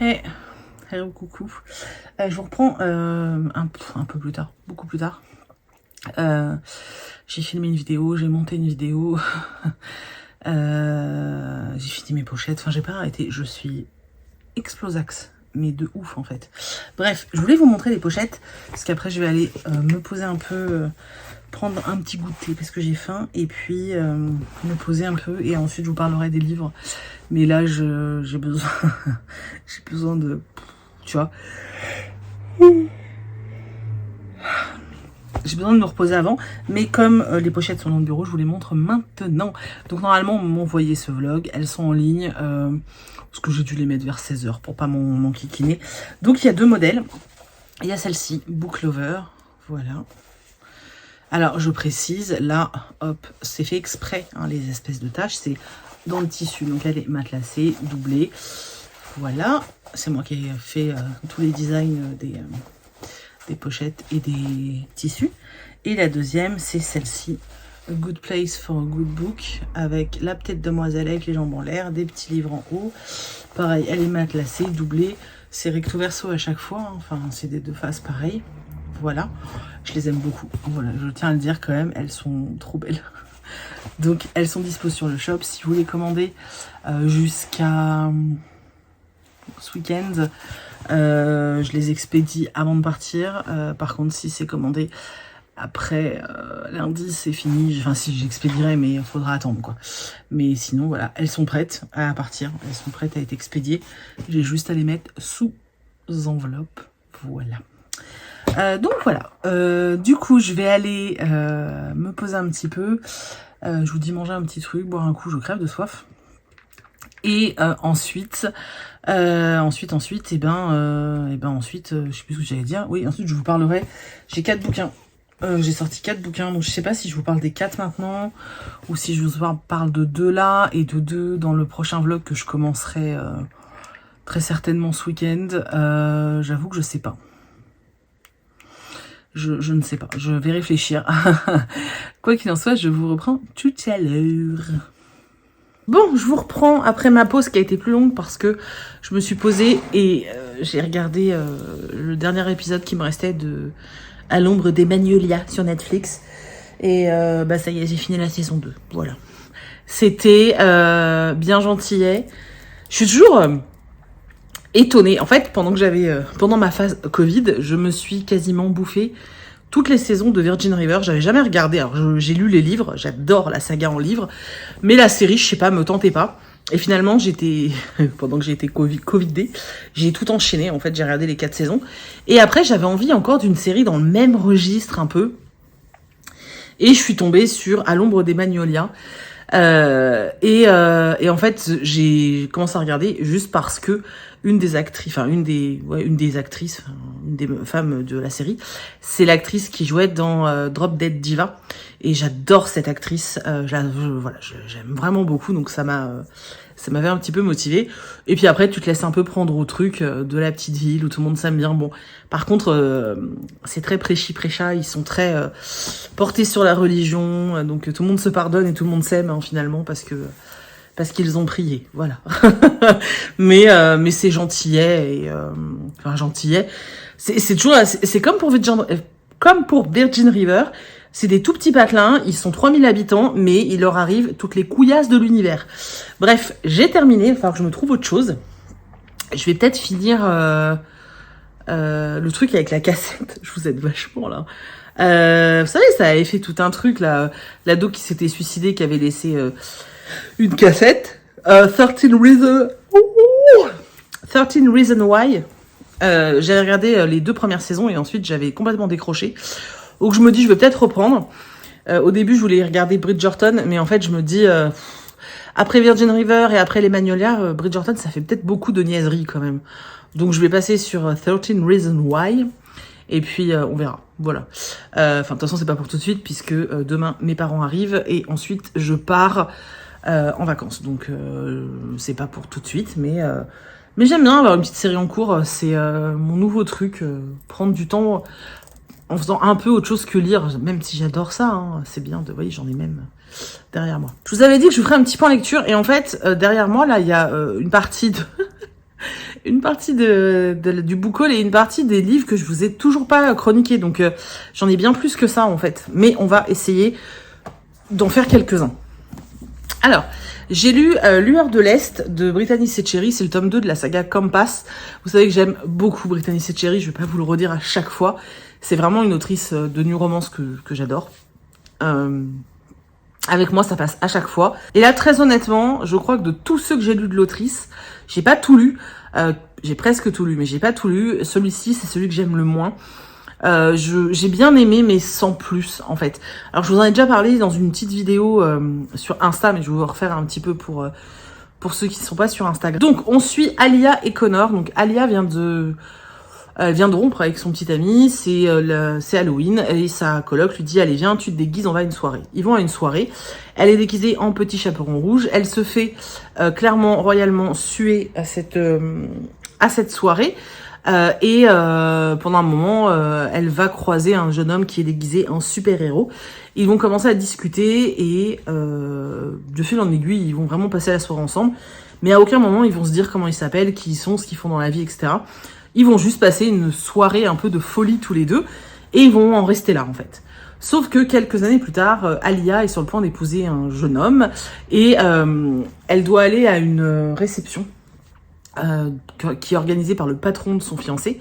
Hey. Hello, coucou. Je vous reprends un peu plus tard, beaucoup plus tard. J'ai filmé une vidéo, j'ai monté une vidéo, j'ai fini mes pochettes, enfin j'ai pas arrêté, je suis explosax, mais de ouf en fait. Bref, je voulais vous montrer les pochettes, parce qu'après je vais aller me poser un peu, prendre un petit goût de thé parce que j'ai faim, et puis me poser un peu, et ensuite je vous parlerai des livres. Mais là j'ai besoin, j'ai besoin de... Tu vois, j'ai besoin de me reposer avant, mais comme les pochettes sont dans le bureau, je vous les montre maintenant. Donc normalement, on m'envoyait ce vlog, elles sont en ligne, parce que j'ai dû les mettre vers 16h pour pas m'enquiquiner. Donc il y a 2 modèles, il y a celle-ci, Book Lover, voilà. Alors je précise, là, hop, c'est fait exprès, hein, les espèces de taches, c'est dans le tissu, donc elle est matelassée, doublée. Voilà, c'est moi qui ai fait tous les designs des pochettes et des tissus. Et la deuxième, c'est celle-ci, A Good Place for a Good Book, avec la petite demoiselle avec les jambes en l'air, des petits livres en haut. Pareil, elle est matelassée, doublée. C'est recto verso à chaque fois, hein. Enfin c'est des 2 faces pareil. Voilà, je les aime beaucoup. Voilà, je tiens à le dire quand même, elles sont trop belles. Donc elles sont dispo sur le shop. Si vous les commandez jusqu'à... ce week-end, je les expédie avant de partir. Par contre, si c'est commandé après lundi, c'est fini. Enfin, si j'expédierai, mais il faudra attendre quoi. Mais sinon, voilà, elles sont prêtes à partir. Elles sont prêtes à être expédiées. J'ai juste à les mettre sous enveloppe. Voilà. Donc voilà. Du coup, je vais aller me poser un petit peu. Je vous dis manger un petit truc, boire un coup. Je crève de soif. Et ensuite, ensuite, je sais plus ce que j'allais dire. Oui, ensuite je vous parlerai. J'ai 4 bouquins. J'ai sorti 4 bouquins, donc je sais pas si je vous parle des 4 maintenant, ou si je vous parle de 2 là, et de 2 dans le prochain vlog que je commencerai très certainement ce week-end. J'avoue que je sais pas. Je ne sais pas, je vais réfléchir. Quoi qu'il en soit, je vous reprends tout à l'heure. Bon, je vous reprends après ma pause qui a été plus longue parce que je me suis posée et j'ai regardé le dernier épisode qui me restait de À l'ombre des Magnolias sur Netflix. Et ça y est, j'ai fini la saison 2. Voilà. C'était bien gentillet. Je suis toujours étonnée. En fait, pendant ma phase Covid, je me suis quasiment bouffée toutes les saisons de Virgin River. J'avais jamais regardé. Alors, j'ai lu les livres. J'adore la saga en livre. Mais la série, je sais pas, me tentait pas. Et finalement, pendant que j'ai été covidée, j'ai tout enchaîné. En fait, j'ai regardé les 4 saisons. Et après, j'avais envie encore d'une série dans le même registre un peu. Et je suis tombée sur À l'ombre des Magnolias. Et en fait, j'ai commencé à regarder juste parce que une des femmes de la série, c'est l'actrice qui jouait dans Drop Dead Diva. Et j'adore cette actrice. J'aime vraiment beaucoup, donc ça m'avait un petit peu motivée. Et puis après, tu te laisses un peu prendre au truc de la petite ville où tout le monde s'aime bien. Bon, par contre, c'est très prêchi-prêcha. Ils sont très portés sur la religion. Donc tout le monde se pardonne et tout le monde s'aime finalement parce qu'ils ont prié. Voilà. mais c'est gentillet. Gentillet. C'est toujours... C'est comme pour Virgin River. C'est des tout petits patelins, ils sont 3000 habitants, mais il leur arrive toutes les couillasses de l'univers. Bref, j'ai terminé, il va falloir que je me trouve autre chose. Je vais peut-être finir le truc avec la cassette. Je vous aide vachement là. Vous savez, ça avait fait tout un truc là. L'ado qui s'était suicidé, qui avait laissé une cassette. 13 Reasons Why. J'ai regardé les 2 premières saisons et ensuite j'avais complètement décroché. Donc je me dis, je vais peut-être reprendre. Au début, je voulais regarder Bridgerton, mais en fait, je me dis, après Virgin River et après les Magnolias, Bridgerton, ça fait peut-être beaucoup de niaiseries quand même. Donc je vais passer sur 13 Reasons Why, et puis on verra. Voilà. De toute façon, c'est pas pour tout de suite, puisque demain, mes parents arrivent, et ensuite, je pars en vacances. Donc c'est pas pour tout de suite, mais j'aime bien avoir une petite série en cours. C'est mon nouveau truc, prendre du temps... en faisant un peu autre chose que lire, même si j'adore ça, hein, c'est bien, vous voyez, j'en ai même derrière moi. Je vous avais dit que je vous ferais un petit point lecture, et en fait, derrière moi, là, il y a une partie du book haul et une partie des livres que je vous ai toujours pas chroniqués, donc j'en ai bien plus que ça, en fait. Mais on va essayer d'en faire quelques-uns. Alors, j'ai lu Lueur de l'Est de Brittany Setcheri, c'est le tome 2 de la saga Compass. Vous savez que j'aime beaucoup Brittany Setcheri, je vais pas vous le redire à chaque fois. C'est vraiment une autrice de new romance que j'adore. Avec moi, ça passe à chaque fois. Et là, très honnêtement, je crois que de tous ceux que j'ai lus de l'autrice, j'ai pas tout lu. J'ai presque tout lu, mais j'ai pas tout lu. Celui-ci, c'est celui que j'aime le moins. J'ai bien aimé, mais sans plus, en fait. Alors, je vous en ai déjà parlé dans une petite vidéo sur Insta, mais je vais vous refaire un petit peu pour ceux qui ne sont pas sur Instagram. Donc, on suit Alia et Connor. Donc, Alia vient de rompre avec son petit ami, c'est Halloween, et sa coloc lui dit, allez viens, tu te déguises, on va à une soirée. Ils vont à une soirée, elle est déguisée en petit chaperon rouge, elle se fait clairement, royalement suer à cette soirée, et pendant un moment, elle va croiser un jeune homme qui est déguisé en super-héros. Ils vont commencer à discuter, et de fil en aiguille, ils vont vraiment passer la soirée ensemble, mais à aucun moment ils vont se dire comment ils s'appellent, qui ils sont, ce qu'ils font dans la vie, etc. Ils vont juste passer une soirée un peu de folie tous les deux, et ils vont en rester là, en fait. Sauf que quelques années plus tard, Alia est sur le point d'épouser un jeune homme, et elle doit aller à une réception qui est organisée par le patron de son fiancé.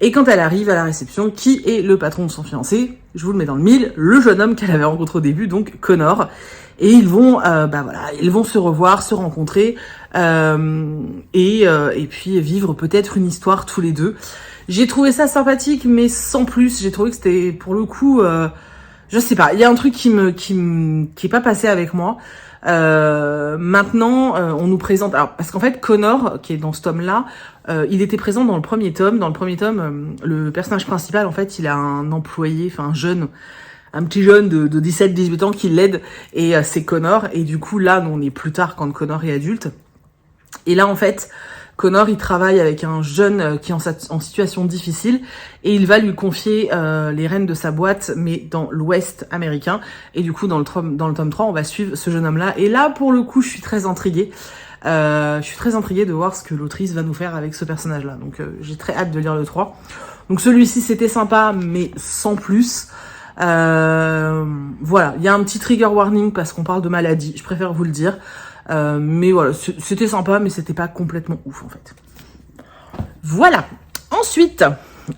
Et quand elle arrive à la réception, qui est le patron de son fiancé? Je vous le mets dans le mille, le jeune homme qu'elle avait rencontré au début, donc Connor. Et ils vont, ils vont se revoir, se rencontrer, et puis vivre peut-être une histoire tous les deux. J'ai trouvé ça sympathique, mais sans plus. J'ai trouvé que c'était, pour le coup, je sais pas, il y a un truc qui est pas passé avec moi. Maintenant, on nous présente, alors parce qu'en fait Connor, qui est dans ce tome-là, il était présent dans le premier tome. Dans le premier tome, le personnage principal, en fait, il a un employé, enfin un petit jeune de 17-18 ans qui l'aide, et c'est Connor. Et du coup, là, on est plus tard quand Connor est adulte. Et là, en fait, Connor, il travaille avec un jeune qui est en situation difficile, et il va lui confier les rênes de sa boîte, mais dans l'Ouest américain. Et du coup, dans le tome 3, on va suivre ce jeune homme-là. Et là, pour le coup, je suis très intriguée. Je suis très intriguée de voir ce que l'autrice va nous faire avec ce personnage-là. Donc, j'ai très hâte de lire le 3. Donc, celui-ci, c'était sympa, mais sans plus. Voilà, il y a un petit trigger warning parce qu'on parle de maladie, je préfère vous le dire. Mais voilà, c'était sympa, mais c'était pas complètement ouf en fait. Voilà. Ensuite,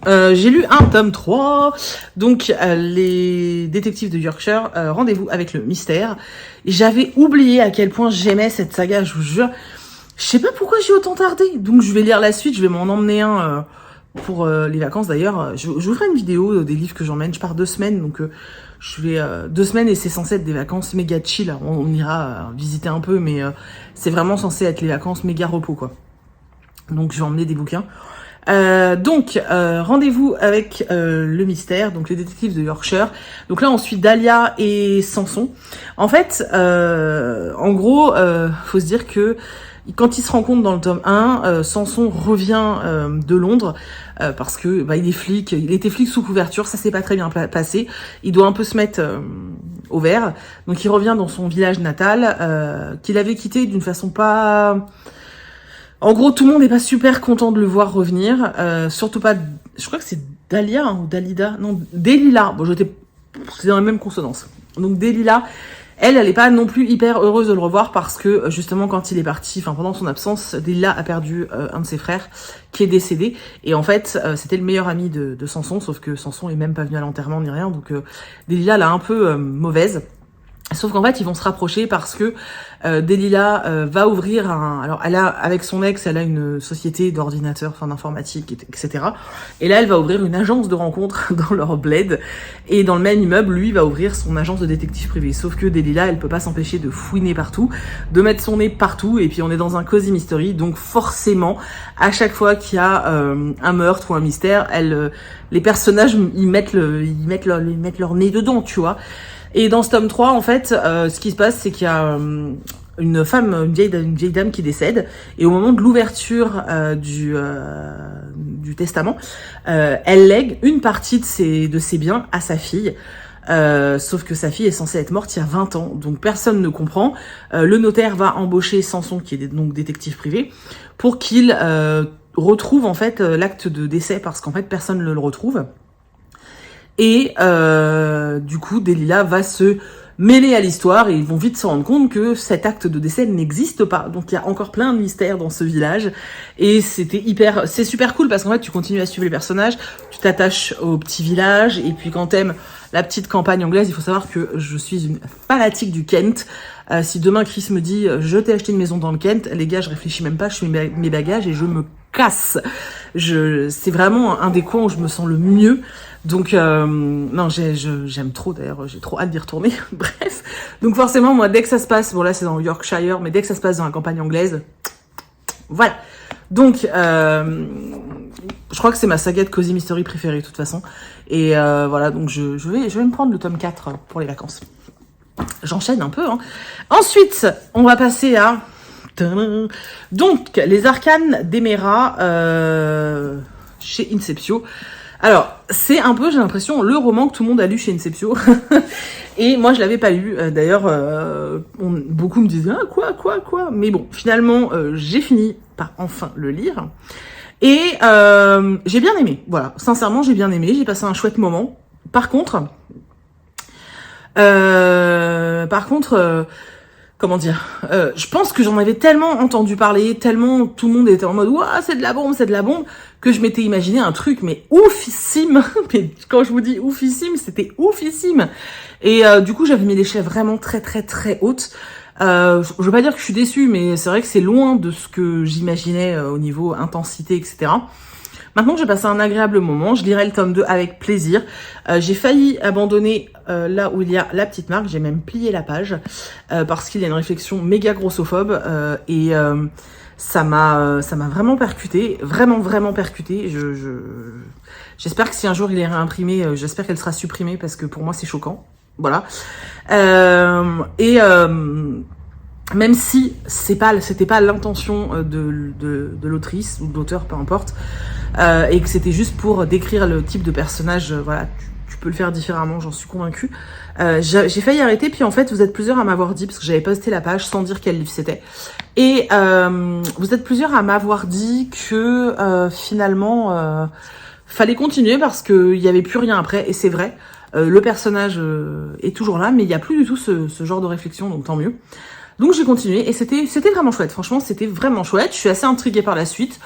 j'ai lu un tome 3, donc les détectives de Yorkshire, rendez-vous avec le mystère. J'avais oublié à quel point j'aimais cette saga, je vous jure. Je sais pas pourquoi j'ai autant tardé, donc je vais lire la suite, je vais m'en emmener un pour les vacances d'ailleurs. Je vous ferai une vidéo des livres que j'emmène, je pars 2 semaines, donc je vais 2 semaines et c'est censé être des vacances méga chill. On ira visiter un peu, mais c'est vraiment censé être les vacances méga repos quoi. Donc je vais emmener des bouquins. Donc rendez-vous avec le mystère, donc le détective de Yorkshire. Donc là on suit Dahlia et Samson. En fait, en gros, faut se dire que quand ils se rencontrent dans le tome 1, Samson revient de Londres parce que il est flic, il était flic sous couverture, ça s'est pas très bien passé. Il doit un peu se mettre au vert. Donc il revient dans son village natal qu'il avait quitté d'une façon pas... En gros, tout le monde n'est pas super content de le voir revenir, surtout pas... Je crois que c'est Dahlia ou Dalida, non, Delilah. Bon, c'est dans la même consonance. Donc Delilah, elle est pas non plus hyper heureuse de le revoir parce que justement quand il est parti, enfin pendant son absence, Delilah a perdu un de ses frères qui est décédé. Et en fait, c'était le meilleur ami de Samson, sauf que Samson est même pas venu à l'enterrement ni rien. Donc Delilah l'a un peu mauvaise. Sauf qu'en fait, ils vont se rapprocher parce que Delilah va ouvrir alors, avec son ex, elle a une société d'ordinateurs, enfin d'informatique, etc. Et là, elle va ouvrir une agence de rencontres dans leur bled. Et dans le même immeuble, lui va ouvrir son agence de détective privé. Sauf que Delilah, elle peut pas s'empêcher de fouiner partout, de mettre son nez partout. Et puis, on est dans un cozy mystery. Donc, forcément, à chaque fois qu'il y a un meurtre ou un mystère, les personnages, ils mettent leur nez dedans, tu vois. Et dans ce tome 3, en fait, ce qui se passe, c'est qu'il y a une vieille dame qui décède. Et au moment de l'ouverture du testament, elle lègue une partie de ses biens à sa fille. Sauf que sa fille est censée être morte il y a 20 ans. Donc personne ne comprend. Le notaire va embaucher Samson, qui est donc détective privé, pour qu'il retrouve en fait l'acte de décès, parce qu'en fait personne ne le retrouve. Et du coup, Delilah va se mêler à l'histoire et ils vont vite se rendre compte que cet acte de décès n'existe pas. Donc il y a encore plein de mystères dans ce village et c'est super cool parce qu'en fait tu continues à suivre les personnages, tu t'attaches au petit village et puis quand t'aimes la petite campagne anglaise, il faut savoir que je suis une fanatique du Kent. Si demain Chris me dit je t'ai acheté une maison dans le Kent, les gars, je réfléchis même pas, je fais mes bagages et je me casse. C'est vraiment un des coins où je me sens le mieux. Donc non, j'aime trop, d'ailleurs j'ai trop hâte d'y retourner. Bref, donc forcément moi dès que ça se passe, bon là c'est dans Yorkshire, mais dès que ça se passe dans la campagne anglaise, voilà. Donc je crois que c'est ma saga de Cozy Mystery préférée de toute façon. Et voilà, donc je vais me prendre le tome 4 pour les vacances. J'enchaîne un peu hein. Ensuite on va passer à donc les Arcanes d'Emera chez Inceptio. Alors, c'est un peu, j'ai l'impression, le roman que tout le monde a lu chez Inceptio. Et moi, je l'avais pas lu. D'ailleurs, beaucoup me disaient « Ah, quoi ?» Mais bon, finalement, j'ai fini par enfin le lire. Et j'ai bien aimé. Voilà, sincèrement, j'ai bien aimé. J'ai passé un chouette moment. Par contre, comment dire, je pense que j'en avais tellement entendu parler, tellement tout le monde était en mode « Ouah, c'est de la bombe, que je m'étais imaginé un truc, mais oufissime. Mais quand je vous dis oufissime, c'était oufissime. Et du coup, j'avais mis l'échelle vraiment très, très, très haute. Je veux pas dire que je suis déçue, mais c'est vrai que c'est loin de ce que j'imaginais au niveau intensité, etc. Maintenant que j'ai passé un agréable moment, je lirai le tome 2 avec plaisir. J'ai failli abandonner là où il y a la petite marque, j'ai même plié la page parce qu'il y a une réflexion méga grossophobe et ça m'a vraiment percuté, vraiment percuté. J'espère que si un jour il est réimprimé, j'espère qu'elle sera supprimée parce que pour moi c'est choquant. Voilà. Même si c'était pas l'intention de l'autrice ou de l'auteur, peu importe, et que c'était juste pour décrire le type de personnage, voilà, tu peux le faire différemment, j'en suis convaincue. J'ai failli arrêter, puis en fait, vous êtes plusieurs à m'avoir dit, parce que j'avais posté la page sans dire quel livre c'était, et vous êtes plusieurs à m'avoir dit que finalement, fallait continuer parce qu'il y avait plus rien après, et c'est vrai. Le personnage est toujours là, mais il n'y a plus du tout ce genre de réflexion, donc tant mieux. Donc j'ai continué et c'était vraiment chouette. Franchement, c'était vraiment chouette. Je suis assez intriguée par la suite.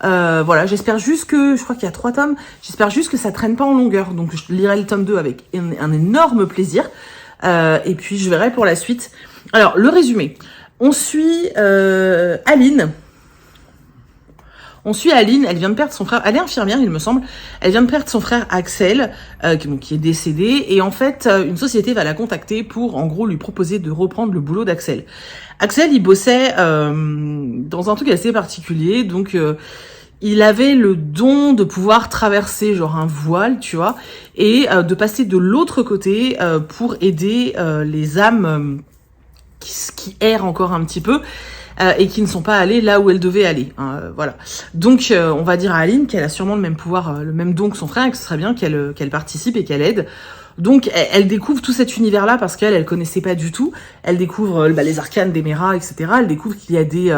Voilà, j'espère juste que, je crois qu'il y a 3 tomes, j'espère juste que ça traîne pas en longueur. Donc je lirai le tome 2 avec un énorme plaisir. Et puis je verrai pour la suite. Alors, le résumé. On suit Aline. Elle vient de perdre son frère, elle est infirmière il me semble, elle vient de perdre son frère Axel, qui est décédé, et en fait une société va la contacter pour en gros lui proposer de reprendre le boulot d'Axel. Axel il bossait dans un truc assez particulier, donc il avait le don de pouvoir traverser genre un voile, tu vois, et de passer de l'autre côté pour aider les âmes qui errent encore un petit peu, et qui ne sont pas allées là où elles devaient aller. Voilà. Donc, on va dire à Aline qu'elle a sûrement le même pouvoir, le même don que son frère, et que ce serait bien qu'elle participe et qu'elle aide. Donc, elle découvre tout cet univers-là parce qu'elle connaissait pas du tout. Elle découvre les arcanes d'Emera, etc. Elle découvre qu'il y a des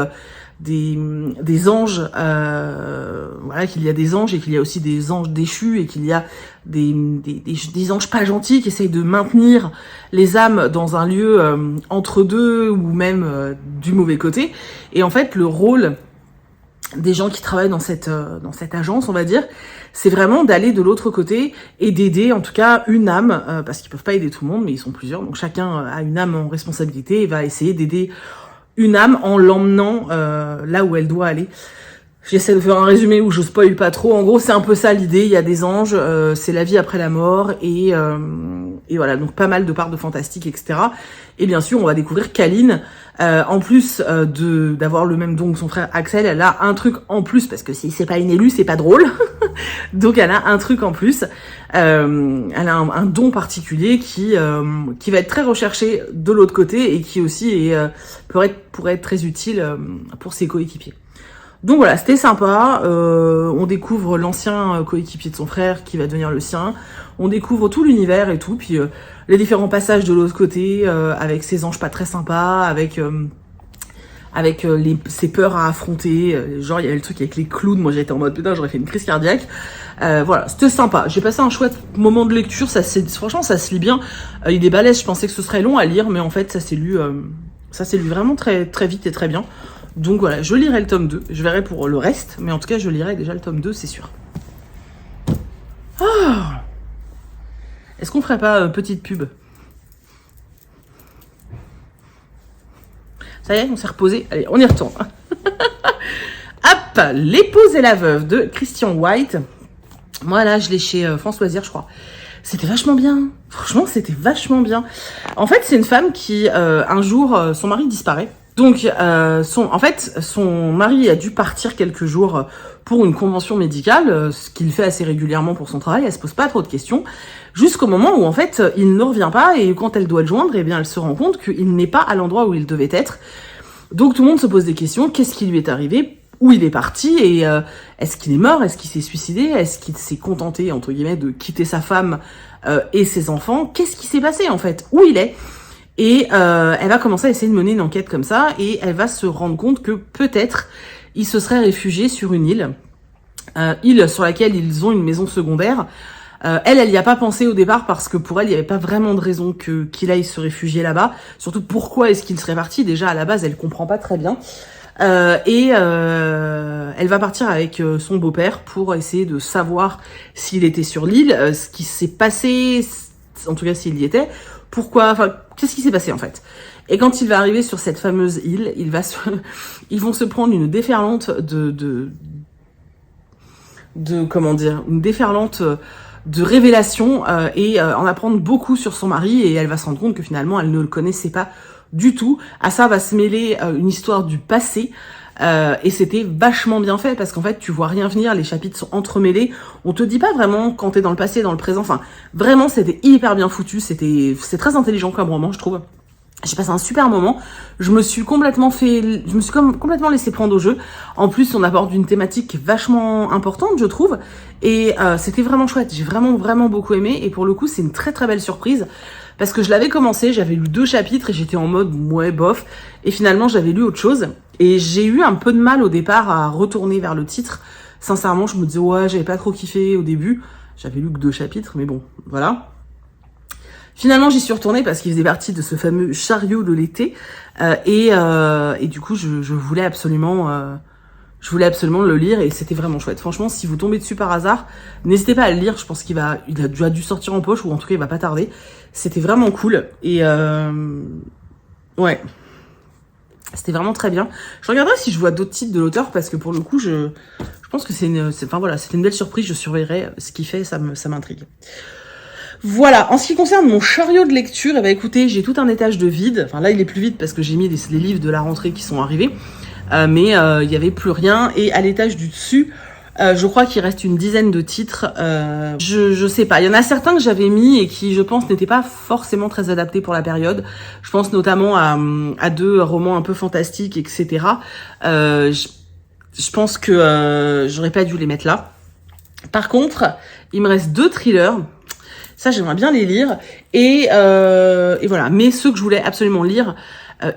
anges, voilà, qu'il y a des anges et qu'il y a aussi des anges déchus et qu'il y a des anges pas gentils qui essayent de maintenir les âmes dans un lieu entre deux ou même du mauvais côté. Et en fait, le rôle des gens qui travaillent dans cette agence, on va dire, c'est vraiment d'aller de l'autre côté et d'aider en tout cas une âme, parce qu'ils peuvent pas aider tout le monde, mais ils sont plusieurs, donc chacun a une âme en responsabilité et va essayer d'aider une âme en l'emmenant là où elle doit aller. J'essaie de faire un résumé où je spoil pas trop. En gros, c'est un peu ça l'idée. Il y a des anges, c'est la vie après la mort, et voilà, donc pas mal de parts de fantastique, etc. Et bien sûr, on va découvrir qu'Aline, en plus d'avoir le même don que son frère Axel, elle a un truc en plus, parce que si c'est pas une élue, c'est pas drôle. Donc elle a un truc en plus. Elle a un don particulier qui va être très recherché de l'autre côté et qui aussi pourrait être très utile pour ses coéquipiers. Donc voilà, c'était sympa. On découvre l'ancien coéquipier de son frère qui va devenir le sien. On découvre tout l'univers et tout, puis les différents passages de l'autre côté, avec ces anges pas très sympas, avec ses peurs à affronter. Genre, il y avait le truc avec les clowns. Moi, j'étais en mode, putain, j'aurais fait une crise cardiaque. Voilà, c'était sympa. J'ai passé un chouette moment de lecture. Franchement, ça se lit bien. Il est balèze. Je pensais que ce serait long à lire, mais en fait, ça s'est lu vraiment très, très vite et très bien. Donc voilà, je lirai le tome 2. Je verrai pour le reste, mais en tout cas, je lirai déjà le tome 2, c'est sûr. Oh, est-ce qu'on ferait pas petite pub? Ça y est, on s'est reposé. Allez, on y retourne. Hop, L'épouse et la veuve de Christian White. Moi, là, je l'ai chez Françoisière, je crois. C'était vachement bien. Franchement, c'était vachement bien. En fait, c'est une femme qui, un jour, son mari disparaît. Donc, son mari a dû partir quelques jours pour une convention médicale, ce qu'il fait assez régulièrement pour son travail. Elle se pose pas trop de questions, jusqu'au moment où en fait il ne revient pas, et quand elle doit le joindre, eh bien elle se rend compte qu'il n'est pas à l'endroit où il devait être. Donc tout le monde se pose des questions. Qu'est-ce qui lui est arrivé? Où il est parti? Et est-ce qu'il est mort? Est-ce qu'il s'est suicidé? Est-ce qu'il s'est contenté entre guillemets de quitter sa femme et ses enfants? Qu'est-ce qui s'est passé en fait? Où il est? Et elle va commencer à essayer de mener une enquête comme ça, et elle va se rendre compte que peut-être il se serait réfugié sur une île sur laquelle ils ont une maison secondaire. Elle y a pas pensé au départ parce que pour elle, il n'y avait pas vraiment de raison qu'il aille se réfugier là-bas. Surtout, pourquoi est-ce qu'il serait parti? Déjà, à la base, elle comprend pas très bien. Elle va partir avec son beau-père pour essayer de savoir s'il était sur l'île, ce qui s'est passé, en tout cas s'il y était, pourquoi, enfin, qu'est-ce qui s'est passé en fait. Et quand il va arriver sur cette fameuse île, ils vont se prendre une déferlante comment dire, une déferlante de révélations et en apprendre beaucoup sur son mari, et elle va se rendre compte que finalement elle ne le connaissait pas du tout. À ça va se mêler une histoire du passé. Et c'était vachement bien fait parce qu'en fait tu vois rien venir, les chapitres sont entremêlés, on te dit pas vraiment quand t'es dans le passé, dans le présent, enfin vraiment c'était hyper bien foutu, c'est très intelligent comme roman je trouve. J'ai passé un super moment, je me suis complètement complètement laissé prendre au jeu. En plus on aborde une thématique vachement importante je trouve, et c'était vraiment chouette, j'ai vraiment beaucoup aimé, et pour le coup c'est une très très belle surprise. Parce que je l'avais commencé, j'avais lu 2 chapitres et j'étais en mode ouais bof, et finalement j'avais lu autre chose, et j'ai eu un peu de mal au départ à retourner vers le titre. Sincèrement je me disais ouais j'avais pas trop kiffé au début, j'avais lu que 2 chapitres mais bon voilà. Finalement j'y suis retournée parce qu'il faisait partie de ce fameux chariot de l'été, et du coup je voulais absolument le lire, et c'était vraiment chouette. Franchement, si vous tombez dessus par hasard, n'hésitez pas à le lire. Je pense qu'il a déjà dû sortir en poche, ou en tout cas, il va pas tarder. C'était vraiment cool. Et ouais, c'était vraiment très bien. Je regarderai si je vois d'autres titres de l'auteur, parce que pour le coup, je pense que enfin voilà, c'était une belle surprise. Je surveillerai ce qu'il fait, ça m'intrigue. Voilà, en ce qui concerne mon chariot de lecture, eh ben écoutez, j'ai tout un étage de vide. Enfin là, il est plus vide parce que j'ai mis les livres de la rentrée qui sont arrivés. Mais il y avait plus rien, et à l'étage du dessus je crois qu'il reste une dizaine de titres. Je sais pas, il y en a certains que j'avais mis et qui je pense n'étaient pas forcément très adaptés pour la période. Je pense notamment à 2 romans un peu fantastiques, etc. Je pense que j'aurais pas dû les mettre là. Par contre il me reste 2 thrillers. Ça, j'aimerais bien les lire. Et voilà. Mais ceux que je voulais absolument lire,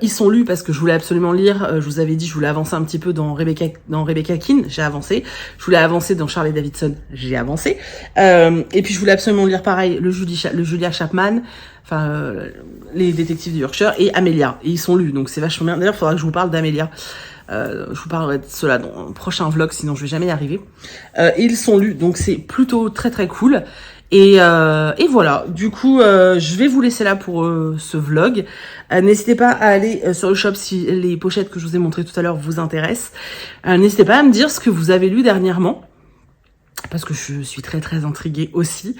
ils sont lus parce que je voulais absolument lire. Je vous avais dit, je voulais avancer un petit peu dans Rebecca Keane. J'ai avancé. Je voulais avancer dans Charlie Davidson. J'ai avancé. Et puis, je voulais absolument lire pareil, le Julia Chapman. Enfin, les détectives du Yorkshire et Amelia. Et ils sont lus. Donc, c'est vachement bien. D'ailleurs, il faudra que je vous parle d'Amelia. Je vous parlerai de cela dans un prochain vlog, sinon je vais jamais y arriver. Et ils sont lus. Donc, c'est plutôt très très cool. Et voilà, du coup je vais vous laisser là pour ce vlog. N'hésitez pas à aller sur le shop si les pochettes que je vous ai montrées tout à l'heure vous intéressent. N'hésitez pas à me dire ce que vous avez lu dernièrement, parce que je suis très très intriguée aussi.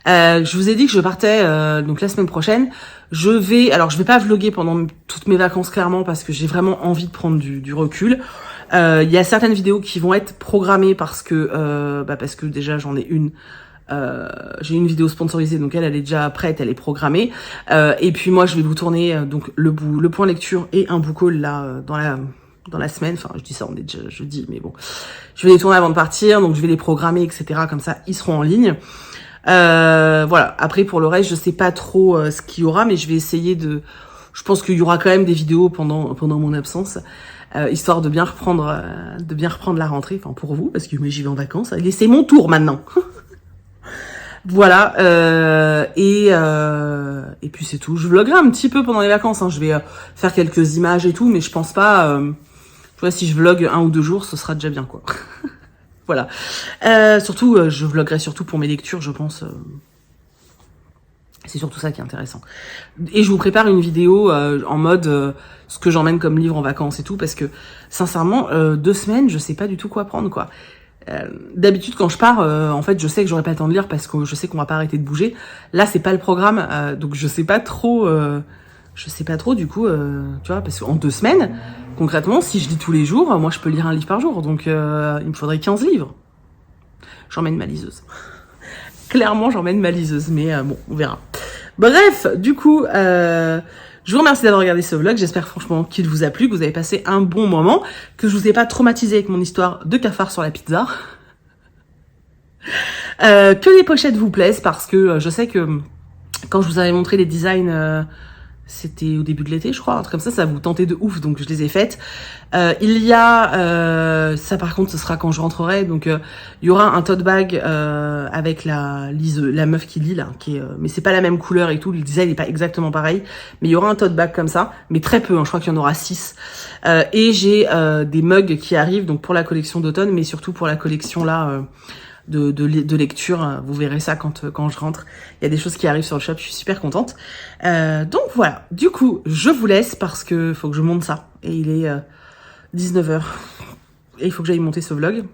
Je vous ai dit que je partais donc la semaine prochaine. Je vais pas vlogger pendant toutes mes vacances clairement, parce que j'ai vraiment envie de prendre du recul. Il y a certaines vidéos qui vont être programmées parce que déjà j'en ai une. J'ai une vidéo sponsorisée, donc elle est déjà prête, elle est programmée. Et puis moi, je vais vous tourner donc le point lecture et un book haul là dans la semaine. Enfin, je dis ça, on est déjà jeudi, mais bon, je vais les tourner avant de partir, donc je vais les programmer, etc. Comme ça, ils seront en ligne. Voilà. Après, pour le reste, je sais pas trop ce qu'il y aura, mais je vais essayer de. Je pense qu'il y aura quand même des vidéos pendant mon absence. Histoire de bien reprendre la rentrée, enfin pour vous, parce que moi j'y vais en vacances. C'est mon tour maintenant. Voilà, et puis c'est tout. Je vloguerai un petit peu pendant les vacances, hein. Je vais faire quelques images et tout, mais je pense pas. Tu vois, si je vlogue 1 ou 2 jours, ce sera déjà bien, quoi. Voilà. Surtout, je vloguerai surtout pour mes lectures, je pense. C'est surtout ça qui est intéressant. Et je vous prépare une vidéo en mode ce que j'emmène comme livre en vacances et tout, parce que sincèrement, 2 semaines, je sais pas du tout quoi prendre, quoi. D'habitude quand je pars, en fait je sais que j'aurai pas le temps de lire parce que je sais qu'on va pas arrêter de bouger. Là c'est pas le programme, donc je sais pas trop du coup, tu vois, parce qu'en 2 semaines, concrètement, si je lis tous les jours, moi je peux lire un livre par jour, donc il me faudrait 15 livres. J'emmène ma liseuse. Clairement j'emmène ma liseuse, mais bon, on verra. Bref, du coup, je vous remercie d'avoir regardé ce vlog. J'espère franchement qu'il vous a plu, que vous avez passé un bon moment, que je vous ai pas traumatisé avec mon histoire de cafard sur la pizza. Que les pochettes vous plaisent, parce que je sais que quand je vous avais montré les designs, c'était au début de l'été, je crois, un truc comme ça vous tentait de ouf, donc je les ai faites. Il y a, ça par contre, ce sera quand je rentrerai, donc il y aura un tote bag avec la meuf qui lit là, mais c'est pas la même couleur et tout, le design n'est pas exactement pareil, mais il y aura un tote bag comme ça, mais très peu, hein, je crois qu'il y en aura 6. Et j'ai des mugs qui arrivent, donc pour la collection d'automne, mais surtout pour la collection là de lecture. Vous verrez ça quand je rentre. Il y a des choses qui arrivent sur le shop, je suis super contente. Donc voilà, du coup, je vous laisse parce que faut que je monte ça. Et il est 19h. Et il faut que j'aille monter ce vlog.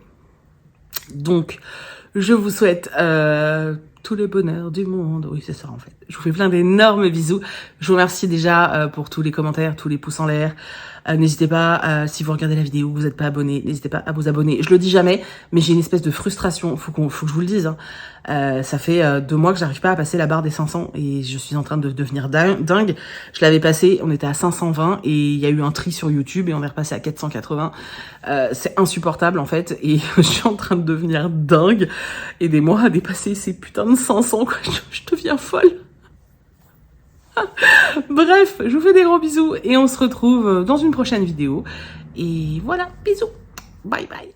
Donc, je vous souhaite tout le bonheur du monde. Oui, c'est ça en fait. Je vous fais plein d'énormes bisous. Je vous remercie déjà pour tous les commentaires, tous les pouces en l'air. N'hésitez pas, si vous regardez la vidéo, vous n'êtes pas abonné, n'hésitez pas à vous abonner. Je le dis jamais, mais j'ai une espèce de frustration. Faut que je vous le dise. Hein. Ça fait 2 mois que j'arrive pas à passer la barre des 500 et je suis en train de devenir dingue. Je l'avais passé, on était à 520 et il y a eu un tri sur YouTube et on est repassé à 480. C'est insupportable en fait et je suis en train de devenir dingue. Aidez-moi à dépasser ces putains de 500 quoi. Je deviens folle. Bref, je vous fais des gros bisous et on se retrouve dans une prochaine vidéo. Et voilà, bisous. Bye bye.